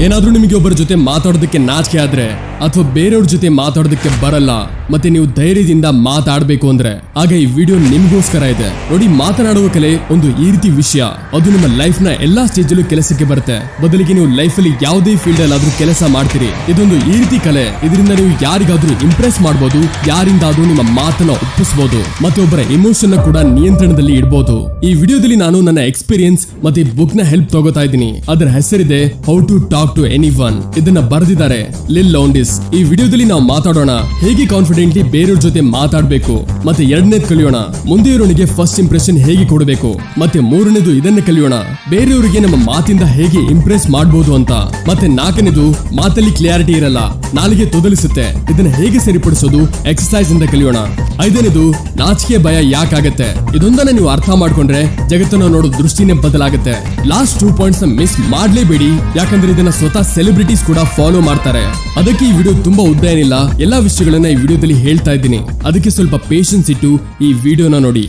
ಏನಾದ್ರೂ ನಿಮಗೆ ಒಬ್ಬರ ಜೊತೆ ಮಾತಾಡೋದಕ್ಕೆ ನಾಚಿಕೆ ಆದ್ರೆ ಅಥವಾ ಬೇರೆಯವ್ರ ಜೊತೆ ಮಾತಾಡೋದಕ್ಕೆ ಬರಲ್ಲ ಮತ್ತೆ ನೀವು ಧೈರ್ಯದಿಂದ ಮಾತಾಡಬೇಕು ಅಂದ್ರೆ ಆಗ ಈ ವಿಡಿಯೋ ನಿಮ್ಗೋಸ್ಕರ ಇದೆ ನೋಡಿ. ಮಾತನಾಡುವ ಕಲೆ ಒಂದು ಈ ರೀತಿ ವಿಷಯ, ಅದು ನಿಮ್ಮ ಲೈಫ್ ನ ಎಲ್ಲಾ ಸ್ಟೇಜ್ ಅಲ್ಲೂ ಕೆಲಸಕ್ಕೆ ಬರುತ್ತೆ. ಬದಲಿಗೆ ನೀವು ಲೈಫ್ ಅಲ್ಲಿ ಯಾವುದೇ ಫೀಲ್ಡ್ ಅಲ್ಲಿ ಆದ್ರೂ ಕೆಲಸ ಮಾಡ್ತೀರಿ. ಇದೊಂದು ಈ ರೀತಿ ಕಲೆ, ಇದರಿಂದ ನೀವು ಯಾರಿಗಾದ್ರೂ ಇಂಪ್ರೆಸ್ ಮಾಡಬಹುದು, ಯಾರಿಂದಾದ್ರೂ ನಿಮ್ಮ ಮಾತನ್ನ ಒಪ್ಪಿಸಬಹುದು ಮತ್ತೆ ಒಬ್ಬರ ಎಮೋಷನ್ ಕೂಡ ನಿಯಂತ್ರಣದಲ್ಲಿ ಇಡಬಹುದು. ಈ ವಿಡಿಯೋದಲ್ಲಿ ನಾನು ನನ್ನ ಎಕ್ಸ್ಪೀರಿಯನ್ಸ್ ಮತ್ತೆ ಬುಕ್ ನ ಹೆಲ್ಪ್ ತಗೋತಾ ಇದ್ದೀನಿ. ಅದರ ಹೆಸರಿದೆ how to talk to anyone. ಇದನ್ನ ಬರೆದಿದ್ದಾರೆ ಲಿಲ್ ಲೌಂಡಿಸ್. ಈ ವಿಡಿಯೋದಲ್ಲಿ ನಾವು ಮಾತಾಡೋಣ ಹೇಗೆ ಕಾನ್ಫಿಡೆಂಟ್ಲಿ ಬೇರೆಯವ್ರ ಜೊತೆ ಮಾತಾಡಬೇಕು, ಮತ್ತೆ ಎರಡನೇದು ಕಲಿಯೋಣ ಮುಂದೆ ಇರೋನಿಗೆ ಫಸ್ಟ್ ಇಂಪ್ರೆಷನ್ ಹೇಗೆ ಕೊಡಬೇಕು, ಮತ್ತೆ ಮೂರನೇದು ಇದನ್ನ ಕಲಿಯೋಣ ಬೇರೆಯವರಿಗೆ ನಮ್ಮ ಮಾತಿಂದ ಹೇಗೆ ಇಂಪ್ರೆಸ್ ಮಾಡಬಹುದು ಅಂತ, ಮತ್ತೆ ನಾಲ್ಕನೇದು ಮಾತಲ್ಲಿ ಕ್ಲಿಯಾರಿಟಿ ಇರಲ್ಲ, ನಾಲಿಗೆ ತೊದಲಿಸುತ್ತೆ, ಇದನ್ನ ಹೇಗೆ ಸರಿಪಡಿಸೋದು ಎಕ್ಸರ್ಸೈಸ್ ಇಂದ ಕಲಿಯೋಣ. ಐದನೇದು ನಾಚಿಕೆ ಭಯ ಯಾಕಾಗತ್ತೆ, ಇದೊಂದನ್ನ ನೀವು ಅರ್ಥ ಮಾಡ್ಕೊಂಡ್ರೆ ಜಗತ್ತನ್ನ ನೋಡೋ ದೃಷ್ಟಿನೇ ಬದಲಾಗುತ್ತೆ. ಲಾಸ್ಟ್ 2 ಪಾಯಿಂಟ್ಸ್ ಮಿಸ್ ಮಾಡ್ಲೇಬೇಡಿ, ಯಾಕಂದ್ರೆ ಇದನ್ನ ಸ್ವತಃ ಸೆಲೆಬ್ರಿಟೀಸ್ ಕೂಡ ಫಾಲೋ ಮಾಡ್ತಾರೆ. ಅದಕ್ಕೆ ಈ ವಿಡಿಯೋ ತುಂಬಾ ಉದ್ದ ಏನಿಲ್ಲ, ಎಲ್ಲಾ ವಿಷಯಗಳನ್ನ ಈ ವಿಡಿಯೋದಲ್ಲಿ ಹೇಳ್ತಾ ಇದ್ದೀನಿ. ಅದಕ್ಕೆ ಸ್ವಲ್ಪ ಪೇಷನ್ಸ್ ಇಟ್ಟು ಈ ವಿಡಿಯೋನ ನೋಡಿ.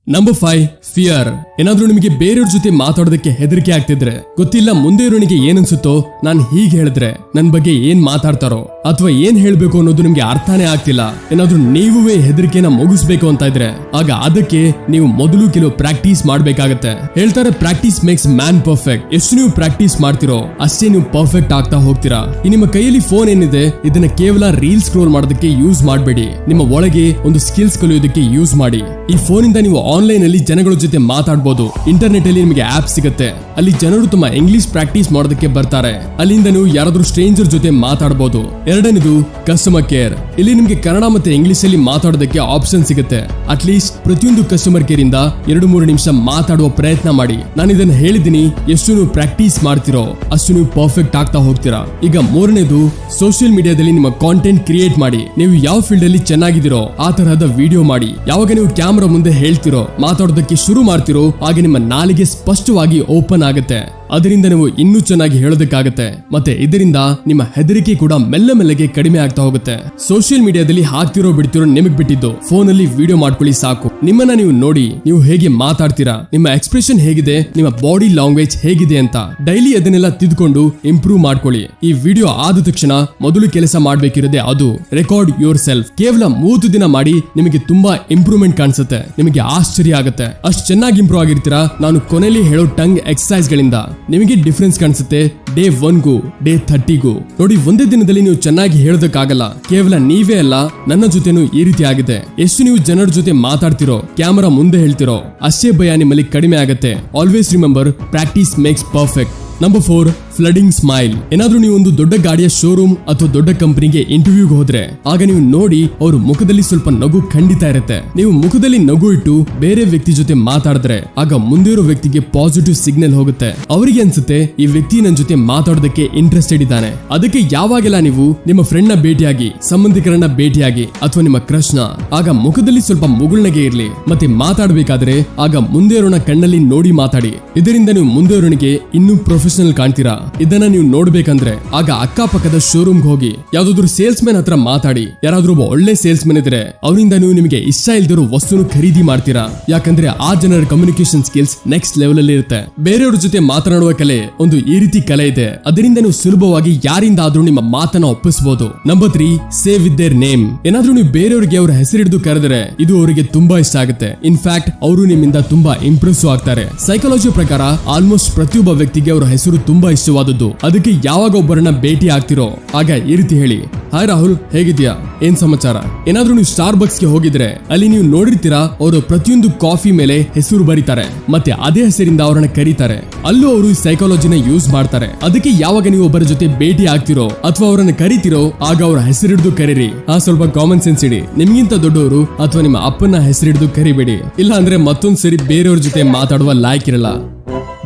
Number 5, fear. ಏನಾದ್ರೂ ನಿಮಗೆ ಬೇರೆಯವ್ರ ಜೊತೆ ಮಾತಾಡೋದಕ್ಕೆ ಹೆದರಿಕೆ ಆಗ್ತಿದ್ರೆ, ಗೊತ್ತಿಲ್ಲ ಮುಂದೆ ಇರೋನಿಗೆ ಏನನ್ಸುತ್ತೋ, ನಾನು ಹೀಗೆ ಹೇಳಿದ್ರೆ ನನ್ ಬಗ್ಗೆ ಏನ್ ಮಾತಾಡ್ತಾರೋ ಅಥವಾ ಏನ್ ಹೇಳ್ಬೇಕು ಅನ್ನೋದು ನಿಮ್ಗೆ ಅರ್ಥನೇ ಆಗ್ತಿಲ್ಲ, ಏನಾದ್ರೂ ನೀವೇ ಹೆದರಿಕೆನ ಮುಗಿಸ್ಬೇಕು ಅಂತ ಇದ್ರೆ ಆಗ ಅದಕ್ಕೆ ನೀವು ಮೊದಲು ಕೆಲವು ಪ್ರಾಕ್ಟೀಸ್ ಮಾಡ್ಬೇಕಾಗತ್ತೆ. ಹೇಳ್ತಾರೆ ಪ್ರಾಕ್ಟೀಸ್ ಮೇಕ್ಸ್ ಮ್ಯಾನ್ ಪರ್ಫೆಕ್ಟ್. ಎಷ್ಟು ನೀವು ಪ್ರಾಕ್ಟೀಸ್ ಮಾಡ್ತಿರೋ ಅಷ್ಟೇ ನೀವು ಪರ್ಫೆಕ್ಟ್ ಆಗ್ತಾ ಹೋಗ್ತೀರಾ. ಈ ನಿಮ್ಮ ಕೈಯಲ್ಲಿ ಫೋನ್ ಏನಿದೆ ಇದನ್ನ ಕೇವಲ ರೀಲ್ ಸ್ಕ್ರೋಲ್ ಮಾಡೋದಕ್ಕೆ ಯೂಸ್ ಮಾಡಬೇಡಿ, ನಿಮ್ಮ ಒಳಗೆ ಒಂದು ಸ್ಕಿಲ್ಸ್ ಕಲಿಯೋದಕ್ಕೆ ಯೂಸ್ ಮಾಡಿ. ಈ ಫೋನ್ ಇಂದ ನೀವು ಆನ್ಲೈನ್ ಅಲ್ಲಿ ಜನಗಳ ಜೊತೆ ಮಾತಾಡಬಹುದು. ಇಂಟರ್ನೆಟ್ ಅಲ್ಲಿ ನಿಮಗೆ ಆಪ್ ಸಿಗುತ್ತೆ, ಅಲ್ಲಿ ಜನರು ತಮ್ಮ ಇಂಗ್ಲಿಷ್ ಪ್ರಾಕ್ಟೀಸ್ ಮಾಡೋದಕ್ಕೆ ಬರ್ತಾರೆ. ಅಲ್ಲಿಂದ ನೀವು ಯಾರಾದ್ರೂ ಸ್ಟ್ರೇಂಜರ್ ಜೊತೆ ಮಾತಾಡಬಹುದು. ಎರಡನೇದು ಕಸ್ಟಮರ್ ಕೇರ್. ಇಲ್ಲಿ ನಿಮ್ಗೆ ಕನ್ನಡ ಮತ್ತೆ ಇಂಗ್ಲಿಷ್ ಅಲ್ಲಿ ಮಾತಾಡೋದಕ್ಕೆ ಆಪ್ಷನ್ ಸಿಗುತ್ತೆ. ಅಟ್ಲೀಸ್ಟ್ ಪ್ರತಿಯೊಂದು ಕಸ್ಟಮರ್ ಕೇರ್ ಇಂದ 2-3 ನಿಮಿಷ ಮಾತಾಡುವ ಪ್ರಯತ್ನ ಮಾಡಿ. ನಾನು ಇದನ್ನ ಹೇಳಿದ್ದೀನಿ, ಎಷ್ಟು ನೀವು ಪ್ರಾಕ್ಟೀಸ್ ಮಾಡ್ತಿರೋ ಅಷ್ಟು ನೀವು ಪರ್ಫೆಕ್ಟ್ ಆಗ್ತಾ ಹೋಗ್ತೀರಾ. ಈಗ ಮೂರನೇದು ಸೋಷಿಯಲ್ ಮೀಡಿಯಾದಲ್ಲಿ ನಿಮ್ಮ ಕಾಂಟೆಂಟ್ ಕ್ರಿಯೇಟ್ ಮಾಡಿ. ನೀವು ಯಾವ ಫೀಲ್ಡ್ ಅಲ್ಲಿ ಚೆನ್ನಾಗಿದ್ದೀರೋ ಆ ತರಹದ ವಿಡಿಯೋ ಮಾಡಿ. ಯಾವಾಗ ನೀವು ಕ್ಯಾಮ್ರಾ ಮುಂದೆ ಹೇಳ್ತಿರೋ ಮಾತಾಡೋದಕ್ಕೆ ಶುರು ಮಾಡ್ತಿರೋ ಆಗ ನಿಮ್ಮ ನಾಲಿಗೆ ಸ್ಪಷ್ಟವಾಗಿ ಓಪನ್ ಆಗುತ್ತೆ. ಅದರಿಂದ ನೀವು ಇನ್ನೂ ಚೆನ್ನಾಗಿ ಹೇಳೋದಕ್ಕಾಗತ್ತೆ ಮತ್ತೆ ಇದರಿಂದ ನಿಮ್ಮ ಹೆದರಿಕೆ ಕೂಡ ಮೆಲ್ಲ ಮೆಲ್ಲಗೆ ಕಡಿಮೆ ಆಗ್ತಾ ಹೋಗುತ್ತೆ. ಸೋಷಿಯಲ್ ಮೀಡಿಯಾದಲ್ಲಿ ಹಾಕ್ತಿರೋ ಬಿಡ್ತಿರೋ ನಿಮಗ್ ಬಿಟ್ಟಿದ್ದು, ಫೋನ್ ಅಲ್ಲಿ ವಿಡಿಯೋ ಮಾಡ್ಕೊಳ್ಳಿ ಸಾಕು. ನಿಮ್ಮನ್ನ ನೀವು ನೋಡಿ, ನೀವು ಹೇಗೆ ಮಾತಾಡ್ತೀರಾ, ನಿಮ್ಮ ಎಕ್ಸ್ಪ್ರೆಷನ್ ಹೇಗಿದೆ, ನಿಮ್ಮ ಬಾಡಿ ಲ್ಯಾಂಗ್ವೇಜ್ ಹೇಗಿದೆ ಅಂತ ಡೈಲಿ ಅದನ್ನೆಲ್ಲ ತಿದ್ಕೊಂಡು ಇಂಪ್ರೂವ್ ಮಾಡ್ಕೊಳ್ಳಿ. ಈ ವಿಡಿಯೋ ಆದ ತಕ್ಷಣ ಮೊದಲು ಕೆಲಸ ಮಾಡ್ಬೇಕಿರೋದೆ ಅದು ರೆಕಾರ್ಡ್ ಯೋರ್ ಸೆಲ್ಫ್. ಕೇವಲ 30 ದಿನ ಮಾಡಿ ನಿಮಗೆ ತುಂಬಾ ಇಂಪ್ರೂವ್ಮೆಂಟ್ ಕಾಣಿಸುತ್ತೆ, ನಿಮಗೆ ಆಶ್ಚರ್ಯ ಆಗುತ್ತೆ. ಅಷ್ಟು ಚೆನ್ನಾಗಿ ಇಂಪ್ರೂವ್ ಆಗಿರ್ತೀರಾ. ನಾನು ಕೊನೆಯಲ್ಲಿ ಹೇಳೋ ಟಂಗ್ ಎಕ್ಸರ್ಸೈಸ್ ಗಳಿಂದ ನಿಮಗೆ ಡಿಫರೆನ್ಸ್ ಕಾಣಿಸುತ್ತೆ ಡೇ 1 ಡೇ 30 ನೋಡಿ. ಒಂದೇ ದಿನದಲ್ಲಿ ನೀವು ಚೆನ್ನಾಗಿ ಹೇಳೋದಕ್ಕಾಗಲ್ಲ. ಕೇವಲ ನೀವೇ ಅಲ್ಲ, ನನ್ನ ಜೊತೆನೂ ಈ ರೀತಿ ಆಗಿದೆ. ಎಷ್ಟು ನೀವು ಜನರ ಜೊತೆ ಮಾತಾಡ್ತಿರೋ, ಕ್ಯಾಮರಾ ಮುಂದೆ ಹೇಳ್ತಿರೋ ಅಷ್ಟೇ ಭಯ ನಿಮ್ಮಲ್ಲಿ ಕಡಿಮೆ ಆಗುತ್ತೆ. Always remember, practice makes perfect. Number 4, flooding smile. ಏನಾದ್ರೂ ನೀವು ಒಂದು ದೊಡ್ಡ ಗಾಡಿಯ ಶೋರೂಮ್ ಅಥವಾ ದೊಡ್ಡ ಕಂಪನಿಗೆ ಇಂಟರ್ವ್ಯೂಗೆ ಹೋದ್ರೆ ಆಗ ನೀವು ನೋಡಿ ಅವ್ರ ಮುಖದಲ್ಲಿ ಸ್ವಲ್ಪ ನಗು ಖಂಡಿತ ಇರುತ್ತೆ. ನೀವು ಮುಖದಲ್ಲಿ ನಗು ಇಟ್ಟು ಬೇರೆ ವ್ಯಕ್ತಿ ಜೊತೆ ಮಾತಾಡಿದ್ರೆ ಆಗ ಮುಂದೆ ಇರೋ ವ್ಯಕ್ತಿಗೆ ಪಾಸಿಟಿವ್ ಸಿಗ್ನಲ್ ಹೋಗುತ್ತೆ. ಅವರಿಗೆ ಅನ್ಸುತ್ತೆ ಈ ವ್ಯಕ್ತಿ ನನ್ನ ಜೊತೆ ಮಾತಾಡೋದಕ್ಕೆ ಇಂಟ್ರೆಸ್ಟೆಡ್ ಇದ್ದಾನೆ. ಅದಕ್ಕೆ ಯಾವಾಗೆಲ್ಲ ನೀವು ನಿಮ್ಮ ಫ್ರೆಂಡ್ ನ ಭೇಟಿಯಾಗಿ, ಸಂಬಂಧಿಕರನ್ನ ಭೇಟಿಯಾಗಿ ಅಥವಾ ನಿಮ್ಮ ಕ್ರಶ್ ನ, ಆಗ ಮುಖದಲ್ಲಿ ಸ್ವಲ್ಪ ಮುಗುಳ್ನಗೆ ಇರ್ಲಿ. ಮತ್ತೆ ಮಾತಾಡಬೇಕಾದ್ರೆ ಆಗ ಮುಂದೆ ಇರೋನ ಕಣ್ಣಲ್ಲಿ ನೋಡಿ ಮಾತಾಡಿ. ಇದರಿಂದ ನೀವು ಮುಂದೆ ಇರೋನಿಗೆ ಇನ್ನೂ ಪ್ರೊಫೆಷನಲ್ ಕಾಣ್ತೀರಾ. ಇದನ್ನ ನೀವು ನೋಡ್ಬೇಕಂದ್ರೆ ಆಗ ಅಕ್ಕಪಕ್ಕದ ಶೋರೂಮ್ ಹೋಗಿ ಯಾವ್ದಾದ್ರು ಸೇಲ್ಸ್ ಮ್ಯಾನ್ ಹತ್ರ ಮಾತಾಡಿ. ಯಾರಾದ್ರೂ ಒಬ್ಬ ಒಳ್ಳೆ ಸೇಲ್ಸ್ ಮ್ಯಾನ್ ಇದ್ರೆ ಅವರಿಂದ ನೀವು ನಿಮಗೆ ಇಷ್ಟ ಇಲ್ದಿರೋ ವಸ್ತುನು ಖರೀದಿ ಮಾಡ್ತೀರಾ. ಯಾಕಂದ್ರೆ ಆ ಜನರ ಕಮ್ಯುನಿಕೇಶನ್ ಸ್ಕಿಲ್ಸ್ ನೆಕ್ಸ್ಟ್ ಲೆವೆಲ್ ಅಲ್ಲಿ ಇರುತ್ತೆ. ಬೇರೆಯವ್ರ ಜೊತೆ ಮಾತನಾಡುವ ಕಲೆ ಒಂದು ಈ ರೀತಿ ಕಲೆ ಇದೆ. ಅದರಿಂದ ನೀವು ಸುಲಭವಾಗಿ ಯಾರಿಂದ ಆದ್ರೂ ನಿಮ್ಮ ಮಾತನ್ನ ಒಪ್ಪಿಸಬಹುದು. Number 3, save with their name. ಏನಾದ್ರೂ ನೀವು ಬೇರೆಯವರಿಗೆ ಅವರ ಹೆಸರಿಡಿದು ಕರೆದರೆ ಇದು ಅವರಿಗೆ ತುಂಬಾ ಇಷ್ಟ ಆಗುತ್ತೆ. ಇನ್ಫ್ಯಾಕ್ಟ್ ಅವರು ನಿಮ್ಮಿಂದ ತುಂಬಾ ಇಂಪ್ರೆಸ್ ಆಗ್ತಾರೆ. ಸೈಕಾಲಜಿ ಪ್ರಕಾರ ಆಲ್ಮೋಸ್ಟ್ ಪ್ರತಿಯೊಬ್ಬ ವ್ಯಕ್ತಿಗೆ ಅವರ ಹೆಸರು ತುಂಬಾ ಇಷ್ಟವಾದದ್ದು. ಅದಕ್ಕೆ ಯಾವಾಗ ಒಬ್ಬರನ್ನ ಭೇಟಿ ಆಗ್ತಿರೋ ಆಗ ಈ ರೀತಿ ಹೇಳಿ, ಹಾಯ್ ರಾಹುಲ್, ಹೇಗಿದ್ಯಾ, ಏನ್ ಸಮಾಚಾರ. ಏನಾದ್ರೂ ನೀವು ಸ್ಟಾರ್ಬಕ್ಸ್ ಗೆ ಹೋಗಿದ್ರೆ ಅಲ್ಲಿ ನೀವು ನೋಡಿರ್ತೀರಾ, ಅವರು ಪ್ರತಿಯೊಂದು ಕಾಫಿ ಮೇಲೆ ಹೆಸರು ಬರೀತಾರೆ ಮತ್ತೆ ಅದೇ ಹೆಸರಿಂದ ಅವರನ್ನ ಕರೀತಾರೆ. ಅಲ್ಲೂ ಅವರು ಈ ಸೈಕಾಲಜಿನ ಯೂಸ್ ಮಾಡ್ತಾರೆ. ಅದಕ್ಕೆ ಯಾವಾಗ ನೀವು ಒಬ್ಬರ ಜೊತೆ ಭೇಟಿ ಆಗ್ತಿರೋ ಅಥವಾ ಅವರನ್ನ ಕರಿತಿರೋ ಆಗ ಅವರ ಹೆಸರಿಡಿದು ಕರೀರಿ. ಸ್ವಲ್ಪ ಕಾಮನ್ ಸೆನ್ಸ್ ಇಡಿ. ನಿಮ್ಗಿಂತ ದೊಡ್ಡವರು ಅಥವಾ ನಿಮ್ಮ ಅಪ್ಪನ ಹೆಸರಿಡಿದು ಕರಿಬೇಡಿ, ಇಲ್ಲ ಅಂದ್ರೆ ಮತ್ತೊಂದ್ ಸರಿ ಬೇರೆಯವ್ರ ಜೊತೆ ಮಾತಾಡುವ ಲಾಯ್ಕ್ ಇರಲ್ಲ.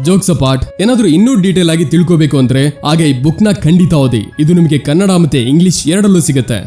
ಜೋಕ್ಸ್ ಅಪಾರ್ಟ್, ಏನಾದ್ರೂ ಇನ್ನೂ ಡೀಟೇಲ್ ಆಗಿ ತಿಳ್ಕೋಬೇಕು ಅಂದ್ರೆ ಆಗ ಈ ಬುಕ್ ನ ಖಂಡಿತ ಓದಿ. ಇದು ನಿಮಗೆ ಕನ್ನಡ ಮತ್ತೆ ಇಂಗ್ಲಿಷ್ ಎರಡಲ್ಲೂ ಸಿಗುತ್ತೆ.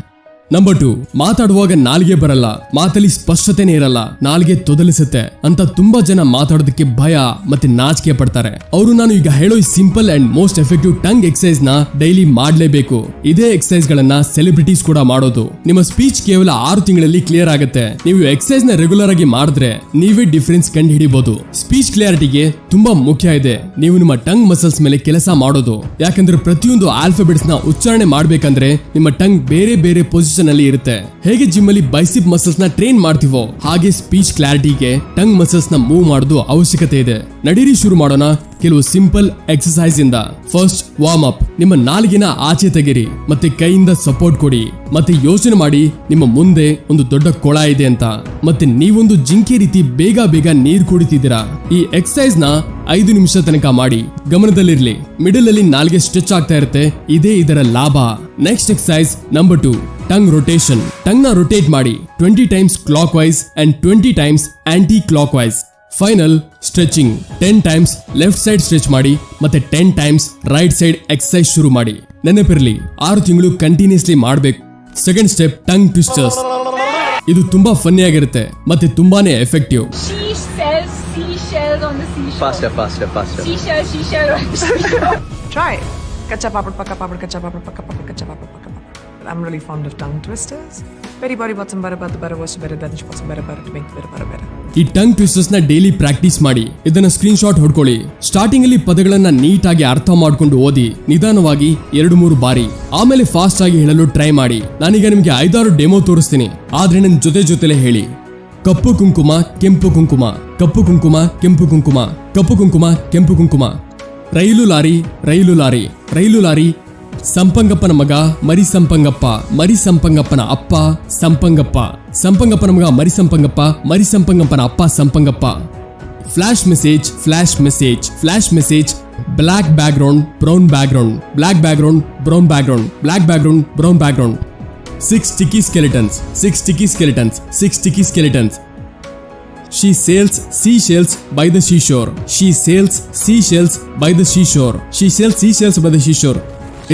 ನಂಬರ್ 2, ಮಾತಾಡುವಾಗ ನಾಲಿಗೆ ಬರಲ್ಲ, ಮಾತಲ್ಲಿ ಸ್ಪಷ್ಟತೆನೇ ಇರಲ್ಲ, ನಾಲಿಗೆ ತೊದಲಿಸುತ್ತೆ ಅಂತ ತುಂಬಾ ಜನ ಮಾತಾಡೋದಕ್ಕೆ ಭಯ ಮತ್ತೆ ನಾಚಿಕೆ ಪಡ್ತಾರೆ. ಅವರು ನಾನು ಈಗ ಹೇಳೋ ಈ simple and most effective tongue exercise ನ ಡೈಲಿ ಮಾಡ್ಲೇಬೇಕು. ಇದೇ ಎಕ್ಸರ್ಸೈಸ್ ಗಳನ್ನ ಸೆಲೆಬ್ರಿಟೀಸ್ ಕೂಡ ಮಾಡೋದು. ನಿಮ್ಮ ಸ್ಪೀಚ್ ಕೇವಲ 6 ತಿಂಗಳಲ್ಲಿ ಕ್ಲಿಯರ್ ಆಗುತ್ತೆ. ನೀವು ಎಕ್ಸರ್ಸೈಸ್ ನ ರೆಗ್ಯುಲರ್ ಆಗಿ ಮಾಡಿದ್ರೆ ನೀವೇ ಡಿಫರೆನ್ಸ್ ಕಂಡು ಹಿಡಿಬಹುದು. ಸ್ಪೀಚ್ ಕ್ಲಿಯಾರಿಟಿಗೆ ತುಂಬಾ ಮುಖ್ಯ ಇದೆ ನೀವು ನಿಮ್ಮ ಟಂಗ್ ಮಸಲ್ಸ್ ಮೇಲೆ ಕೆಲಸ ಮಾಡೋದು. ಯಾಕಂದ್ರೆ ಪ್ರತಿಯೊಂದು ಆಲ್ಫಾಬೆಟ್ಸ್ ನ ಉಚ್ಚಾರಣೆ ಮಾಡ್ಬೇಕಂದ್ರೆ ನಿಮ್ಮ ಟಂಗ್ ಬೇರೆ ಬೇರೆ ಪೊಸಿಷನ್ ಅಲ್ಲಿ ಇರುತ್ತೆ. ಹೇಗೆ ಜಿಮ್ ಅಲ್ಲಿ ಬೈಸಿಪ್ ಮಸಲ್ಸ್ ನ ಟ್ರೈನ್ ಮಾಡ್ತೀವೋ ಹಾಗೆ ಸ್ಪೀಚ್ ಕ್ಲಾರಿಟಿಗೆ ಟಂಗ್ ಮಸಲ್ಸ್ ನ ಮೂವ್ ಮಾಡೋದು ಅವಶ್ಯಕತೆ ಇದೆ. ನಡೀರಿ ಶುರು ಮಾಡೋಣ ಕೆಲವು ಸಿಂಪಲ್ ಎಕ್ಸರ್ಸೈಸ್ ಇಂದ. First warm up. ನಿಮ್ಮ ನಾಲಿಗೆನ ಆಚೆ ತೆಗಿರಿ ಮತ್ತೆ ಕೈಯಿಂದ ಸಪೋರ್ಟ್ ಕೊಡಿ ಮತ್ತೆ ಯೋಚನೆ ಮಾಡಿ ನಿಮ್ಮ ಮುಂದೆ ಒಂದು ದೊಡ್ಡ ಕೊಳ ಇದೆ ಅಂತ ಮತ್ತೆ ನೀವೊಂದು ಜಿಂಕೆ ರೀತಿ ಬೇಗ ಬೇಗ ನೀರು ಕುಡಿತಿದ್ದೀರಾ. ಈ ಎಕ್ಸರ್ಸೈಸ್ ನ 5 ನಿಮಿಷ ತನಕ ಮಾಡಿ. ಗಮನದಲ್ಲಿರ್ಲಿ, ಮಿಡಲ್ ಅಲ್ಲಿ ನಾಲ್ಗೆ ಸ್ಟ್ರೆಚ್ ಆಗ್ತಾ ಇರುತ್ತೆ, ಇದೇ ಇದರ ಲಾಭ. Next exercise number 2, tongue rotation. Tongue ನ ರೊಟೇಟ್ ಮಾಡಿ 20 times clockwise and 20 times anticlockwise. Final stretching 10 times left side stretch ಮಾಡಿ ಮತ್ತೆ 10 ಟೈಮ್ಸ್ ರೈಟ್ ಸೈಡ್ ಎಕ್ಸರ್ಸೈಸ್ ಶುರು ಮಾಡಿ. ನೆನಪಿರ್ಲಿ 6 ತಿಂಗಳು ಕಂಟಿನ್ಯೂಸ್ಲಿ ಮಾಡಬೇಕು. Second step tongue twisters. ಇದು ತುಂಬಾ ಫನ್ನಿ ಆಗಿರುತ್ತೆ ಮತ್ತೆ ತುಂಬಾನೇ effective. Seashells on the seashore. Faster. Seashell on the seashore. Try it. Kacha papad, pakka papad, kacha papad, pakka papad, kacha papad, pakka papad. I'm really fond of tongue twisters. Very body bought some butter, but the butter was better than she bought some better to make the butter better. ಈ tongue twisters ನ daily practice ಮಾಡಿ. ಇದನ್ನ screen shot ಹೊಡ್ಕೊಳ್ಳಿ. Starting ಅಲ್ಲಿ ಪದಗಳನ್ನ ನೀಟಾಗಿ ಅರ್ಥ ಮಾಡ್ಕೊಂಡು ಓದಿ, ನಿಧಾನವಾಗಿ 2-3 ಬಾರಿ, ಆಮೇಲೆ ಫಾಸ್ಟ್ ಆಗಿ ಹೇಳಲು ಟ್ರೈ ಮಾಡಿ. ನಾನೀಗ ನಿಮ್ಗೆ 5-6 ಡೆಮೋ ತೋರಿಸ್ತೀನಿ, ಆದ್ರೆ ನನ್ನ ಜೊತೆಲೆ ಹೇಳಿ. ಕಪ್ಪು ಕುಂಕುಮ ಕೆಂಪು ಕುಂಕುಮ, ಕಪ್ಪು ಕುಂಕುಮ ಕೆಂಪು ಕುಂಕುಮ, ಕಪ್ಪು ಕುಂಕುಮ ಕೆಂಪು ಕುಂಕುಮ. ರೈಲು ಲಾರಿ ರೈಲು ಲಾರಿ ರೈಲು ಲಾರಿ. ಸಂಪಂಗಪ್ಪನ ಮಗ ಮರಿ ಸಂಪಂಗಪ್ಪ, ಮರಿ ಸಂಪಂಗಪ್ಪನ ಅಪ್ಪ ಸಂಪಂಗಪ್ಪ, ಸಂಪಂಗಪ್ಪನ ಮಗ ಮರಿ ಸಂಪಂಗಪ್ಪ, ಮರಿ ಸಂಪಂಗಪ್ಪನ ಅಪ್ಪ Sampangappa. Flash message flash message flash message. Black background brown background, black background brown background, black background brown background. 6 sticky skeletons, 6 sticky skeletons, 6 sticky skeletons. She sails seashells by the seashore. She sails seashells by the seashore. She sails seashells by the seashore.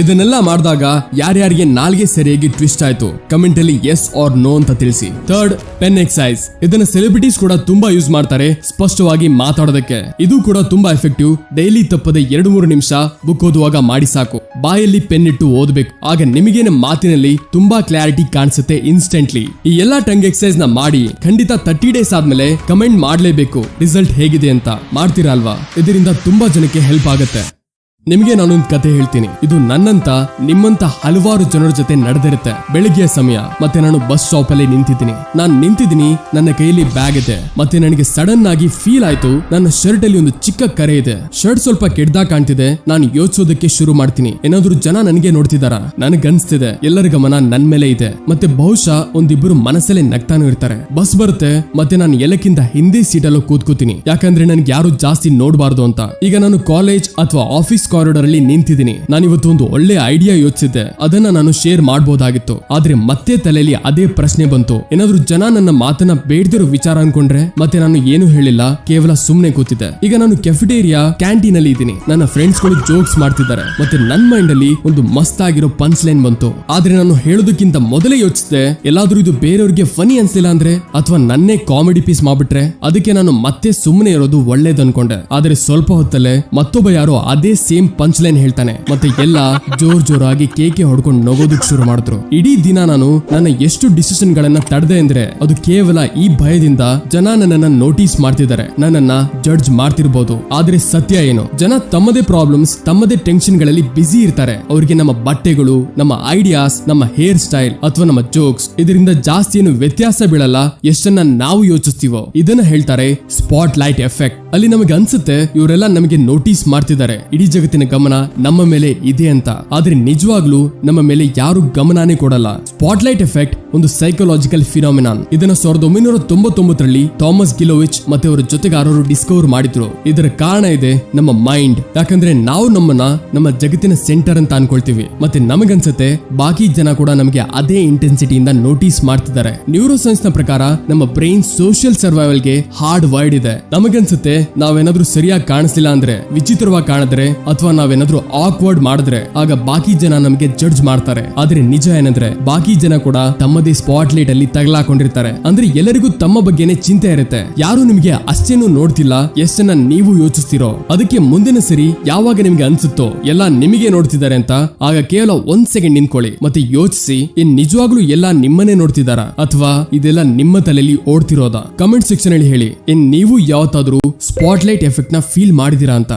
ಇದನ್ನೆಲ್ಲ ಮಾಡಿದಾಗ ಯಾರ್ಯಾರಿಗೆ ನಾಲ್ಗೆ ಸರಿಯಾಗಿ twist ಆಯ್ತು comment ಅಲ್ಲಿ S R no ಅಂತ ತಿಳಿಸಿ. Third, pen exercise. ಇದನ್ನ ಸೆಲೆಬ್ರಿಟೀಸ್ ಕೂಡ ತುಂಬಾ ಯೂಸ್ ಮಾಡ್ತಾರೆ ಸ್ಪಷ್ಟವಾಗಿ ಮಾತಾಡೋದಕ್ಕೆ. ಇದು ಕೂಡ ತುಂಬಾ ಎಫೆಕ್ಟಿವ್. ಡೈಲಿ ತಪ್ಪದೆ 2-3 ನಿಮಿಷ ಬುಕ್ ಓದುವಾಗ ಮಾಡಿ ಸಾಕು. ಬಾಯಲ್ಲಿ ಪೆನ್ ಇಟ್ಟು ಓದಬೇಕು, ಆಗ ನಿಮಗೇನೆ ಮಾತಿನಲ್ಲಿ ತುಂಬಾ ಕ್ಲಾರಿಟಿ ಕಾಣಿಸುತ್ತೆ ಇನ್ಸ್ಟೆಂಟ್ಲಿ. ಈ ಎಲ್ಲಾ ಟಂಗ್ ಎಕ್ಸರ್ಸೈಸ್ ನ ಮಾಡಿ ಖಂಡಿತ 30 ಡೇಸ್ ಆದ್ಮೇಲೆ ಕಮೆಂಟ್ ಮಾಡ್ಲೇಬೇಕು ರಿಸಲ್ಟ್ ಹೇಗಿದೆ ಅಂತ. ಮಾಡ್ತೀರಾ ಅಲ್ವಾ? ಇದರಿಂದ ತುಂಬಾ ಜನಕ್ಕೆ ಹೆಲ್ಪ್ ಆಗುತ್ತೆ. ನಿಮಗೆ ನಾನೊಂದು ಕತೆ ಹೇಳ್ತೀನಿ. ಇದು ನನ್ನಂತ ನಿಮ್ಮಂತ ಹಲವಾರು ಜನರ ಜೊತೆ ನಡೆದಿರುತ್ತೆ. ಬೆಳಗ್ಗೆಯ ಸಮಯ ಮತ್ತೆ ನಾನು ಬಸ್ ಸ್ಟಾಪ್ ಅಲ್ಲಿ ನಿಂತಿದ್ದೀನಿ. ನಾನು ನಿಂತಿದ್ದೀನಿ, ನನ್ನ ಕೈಯಲ್ಲಿ ಬ್ಯಾಗ್ ಇದೆ ಮತ್ತೆ ನನಗೆ ಸಡನ್ ಆಗಿ ಫೀಲ್ ಆಯ್ತು ನನ್ನ ಶರ್ಟ್ ಅಲ್ಲಿ ಒಂದು ಚಿಕ್ಕ ಕರೆ ಇದೆ. ಶರ್ಟ್ ಸ್ವಲ್ಪ ಕೆಡ್ದಾಗ ಕಾಣ್ತಿದೆ. ನಾನು ಯೋಚಿಸೋದಕ್ಕೆ ಶುರು ಮಾಡ್ತೀನಿ, ಏನಾದ್ರೂ ಜನ ನನಗೆ ನೋಡ್ತಿದಾರ? ನನಗನ್ಸ್ತಿದೆ ಎಲ್ಲರ ಗಮನ ನನ್ ಮೇಲೆ ಇದೆ ಮತ್ತೆ ಬಹುಶಃ ಒಂದಿಬ್ರು ಮನಸ್ಸಲ್ಲೇ ನಗ್ತಾನು ಇರ್ತಾರೆ. ಬಸ್ ಬರುತ್ತೆ ಮತ್ತೆ ನಾನು ಎಲ್ಲಕ್ಕಿಂತ ಹಿಂದೆ ಸೀಟಲ್ಲೂ ಕೂತ್ಕೋತೀನಿ, ಯಾಕಂದ್ರೆ ನನ್ಗೆ ಯಾರು ಜಾಸ್ತಿ ನೋಡ್ಬಾರ್ದು ಅಂತ. ಈಗ ನಾನು ಕಾಲೇಜ್ ಅಥವಾ ಆಫೀಸ್ ಕಾರಿಡಾರ್ ಅಲ್ಲಿ ನಿಂತಿದ್ದೀನಿ. ನಾನಿವತ್ತು ಒಂದು ಒಳ್ಳೆ ಐಡಿಯಾ ಯೋಚಿಸಿದ್ದೆ, ಅದನ್ನ ನಾನು ಶೇರ್ ಮಾಡಬಹುದಾಗಿತ್ತು. ಆದ್ರೆ ಮತ್ತೆ ತಲೆಯಲ್ಲಿ ಅದೇ ಪ್ರಶ್ನೆ ಬಂತು, ಏನಾದ್ರೂ ಜನ ನನ್ನ ಮಾತನ್ನ ಬೇಡದಿರೋ ವಿಚಾರ ಅನ್ಕೊಂಡ್ರೆ? ಮತ್ತೆ ನಾನು ಏನು ಹೇಳಿಲ್ಲ, ಕೇವಲ ಸುಮ್ನೆ ಕೂತಿದ್ದೆ. ಈಗ ನಾನು ಕೆಫೆಟೇರಿಯಾ ಕ್ಯಾಂಟೀನ್ ಅಲ್ಲಿ ಇದ್ದೀನಿ, ನನ್ನ ಫ್ರೆಂಡ್ಸ್ ಗಳು ಜೋಕ್ಸ್ ಮಾಡ್ತಿದ್ದಾರೆ ಮತ್ತೆ ನನ್ ಮೈಂಡ್ ಅಲ್ಲಿ ಒಂದು ಮಸ್ತ್ ಆಗಿರೋ ಪಂಚ್ ಲೈನ್ ಬಂತು. ಆದ್ರೆ ನಾನು ಹೇಳೋದಕ್ಕಿಂತ ಮೊದಲೇ ಯೋಚಿಸಿದೆ, ಎಲ್ಲಾದ್ರೂ ಇದು ಬೇರೆಯವ್ರಿಗೆ ಫನಿ ಅನ್ಸಿಲ್ಲ ಅಂದ್ರೆ ಅಥವಾ ನನ್ನೇ ಕಾಮಿಡಿ ಪೀಸ್ ಮಾಡ್ಬಿಟ್ರೆ? ಅದಕ್ಕೆ ನಾನು ಮತ್ತೆ ಸುಮ್ಮನೆ ಇರೋದು ಒಳ್ಳೇದು ಅನ್ಕೊಂಡೆ. ಆದ್ರೆ ಸ್ವಲ್ಪ ಹೊತ್ತಲ್ಲೇ ಮತ್ತೊಬ್ಬ ಯಾರೋ ಅದೇ ಸೇಮ್ ಪಂಚ್ ಲೈನ್ ಹೇಳ್ತಾನೆ ಮತ್ತೆ ಎಲ್ಲ ಜೋರಾಗಿ ಕೇಕೆ ಹೊಡ್ಕೊಂಡು ನಗೋದಕ್ಕೆ ಶುರು ಮಾಡಿದ್ರು. ಇಡೀ ದಿನ ನಾನು ನನ್ನ ಎಷ್ಟು ಡಿಸಿಷನ್ ಗಳನ್ನ ತಡೆದೆ ಅಂದ್ರೆ ಅದು ಕೇವಲ ಈ ಭಯದಿಂದ. ಜನ ನನ್ನನ್ನ ನೋಟಿಸ್ ಮಾಡ್ತಿದ್ದಾರೆ, ನನ್ನನ್ನ ಜಡ್ಜ್ ಮಾಡ್ತಿರ್ಬೋದು. ಆದ್ರೆ ಸತ್ಯ ಏನು? ಜನ ತಮ್ಮದೇ ಪ್ರಾಬ್ಲಮ್ಸ್, ತಮ್ಮದೇ ಟೆನ್ಷನ್ ಗಳಲ್ಲಿ ಬಿಸಿ ಇರ್ತಾರೆ. ಅವ್ರಿಗೆ ನಮ್ಮ ಬಟ್ಟೆಗಳು, ನಮ್ಮ ಐಡಿಯಾಸ್, ನಮ್ಮ ಹೇರ್ ಸ್ಟೈಲ್ ಅಥವಾ ನಮ್ಮ ಜೋಕ್ಸ್ ಇದರಿಂದ ಜಾಸ್ತಿ ಏನು ವ್ಯತ್ಯಾಸ ಬೀಳಲ್ಲ ಎಷ್ಟನ್ನ ನಾವು ಯೋಚಿಸ್ತೀವೋ. ಇದನ್ನ ಹೇಳ್ತಾರೆ ಸ್ಪಾಟ್ ಲೈಟ್ ಎಫೆಕ್ಟ್. ಅಲ್ಲಿ ನಮಗೆ ಅನ್ಸುತ್ತೆ ಇವರೆಲ್ಲ ನಮಗೆ ನೋಟಿಸ್ ಮಾಡ್ತಿದ್ದಾರೆ, ಇಡೀ ಜಗತ್ತಿನ ಗಮನ ನಮ್ಮ ಮೇಲೆ ಇದೆ ಅಂತ. ಆದ್ರೆ ನಿಜವಾಗ್ಲೂ ನಮ್ಮ ಮೇಲೆ ಯಾರು ಗಮನನೇ ಕೊಡಲ್ಲ. ಸ್ಪಾಟ್ಲೈಟ್ ಎಫೆಕ್ಟ್ ಒಂದು ಸೈಕಾಲಜಿಕಲ್ ಫಿನಾಮಿನಾನ್. ಇದನ್ನ 1999ರಲ್ಲಿ ಥಾಮಸ್ ಗಿಲೋವಿಚ್ ಮತ್ತೆ ಅವರ ಜೊತೆಗಾರರು ಡಿಸ್ಕವರ್ ಮಾಡಿದ್ರು. ಇದರ ಕಾರಣ ಇದೆ ನಮ್ಮ ಮೈಂಡ್. ಯಾಕಂದ್ರೆ ನಾವು ನಮ್ಮನ್ನ ನಮ್ಮ ಜಗತ್ತಿನ ಸೆಂಟರ್ ಅಂತ ಅನ್ಕೊಳ್ತೀವಿ ಮತ್ತೆ ನಮಗನ್ಸುತ್ತೆ ಬಾಕಿ ಜನ ಕೂಡ ನಮಗೆ ಅದೇ ಇಂಟೆನ್ಸಿಟಿಯಿಂದ ನೋಟಿಸ್ ಮಾಡ್ತಿದ್ದಾರೆ. ನ್ಯೂರೋ ಸೈನ್ಸ್ ನ ಪ್ರಕಾರ ನಮ್ಮ ಬ್ರೈನ್ ಸೋಷಿಯಲ್ ಸರ್ವೈವಲ್ ಗೆ ಹಾರ್ಡ್ ವೈರ್ಡ್ ಇದೆ. ನಮಗನ್ಸುತ್ತೆ ನಾವೇನಾದ್ರೂ ಸರಿಯಾಗಿ ಕಾಣಿಸ್ಲಿಲ್ಲ ಅಂದ್ರೆ, ವಿಚಿತ್ರವಾಗಿ ಕಾಣಿದ್ರೆ ಅಥವಾ ಅಥವಾ ನಾವೇನಾದ್ರೂ ಆಕ್ವರ್ಡ್ ಮಾಡಿದ್ರೆ ಆಗ ಬಾಕಿ ಜನ ನಮಗೆ ಜಡ್ಜ್ ಮಾಡ್ತಾರೆ. ಆದ್ರೆ ನಿಜ ಏನಂದ್ರೆ ಬಾಕಿ ಜನ ಕೂಡ ತಮ್ಮದೇ ಸ್ಪಾಟ್ ಲೈಟ್ ಅಲ್ಲಿ ತಗಲಾಕೊಂಡಿರ್ತಾರೆ. ಅಂದ್ರೆ ಎಲ್ಲರಿಗೂ ತಮ್ಮ ಬಗ್ಗೆನೇ ಚಿಂತೆ ಇರುತ್ತೆ. ಯಾರು ನಿಮ್ಗೆ ಅಷ್ಟೇನು ನೋಡ್ತಿಲ್ಲ ಎಷ್ಟನ್ನ ನೀವು ಯೋಚಿಸ್ತಿರೋ. ಅದಕ್ಕೆ ಮುಂದಿನ ಸರಿ ಯಾವಾಗ ನಿಮ್ಗೆ ಅನ್ಸುತ್ತೋ ಎಲ್ಲ ನಿಮಗೆ ನೋಡ್ತಿದ್ದಾರೆ ಅಂತ ಆಗ ಕೇವಲ 1 ಸೆಕೆಂಡ್ ನಿಂತ್ಕೊಳ್ಳಿ ಮತ್ತೆ ಯೋಚಿಸಿ, ನಿಜವಾಗ್ಲೂ ಎಲ್ಲ ನಿಮ್ಮನ್ನೇ ನೋಡ್ತಿದಾರ ಅಥವಾ ಇದೆಲ್ಲ ನಿಮ್ಮ ತಲೆಯಲ್ಲಿ ಓಡ್ತಿರೋದಾ? ಕಮೆಂಟ್ ಸೆಕ್ಷನ್ ಅಲ್ಲಿ ಹೇಳಿ. ನೀವು ಯಾವತ್ತಾದ್ರೂ ಸ್ಪಾಟ್ಲೈಟ್ ಎಫೆಕ್ಟ್ ನ ಫೀಲ್ ಮಾಡಿದೀರಾ ಅಂತ.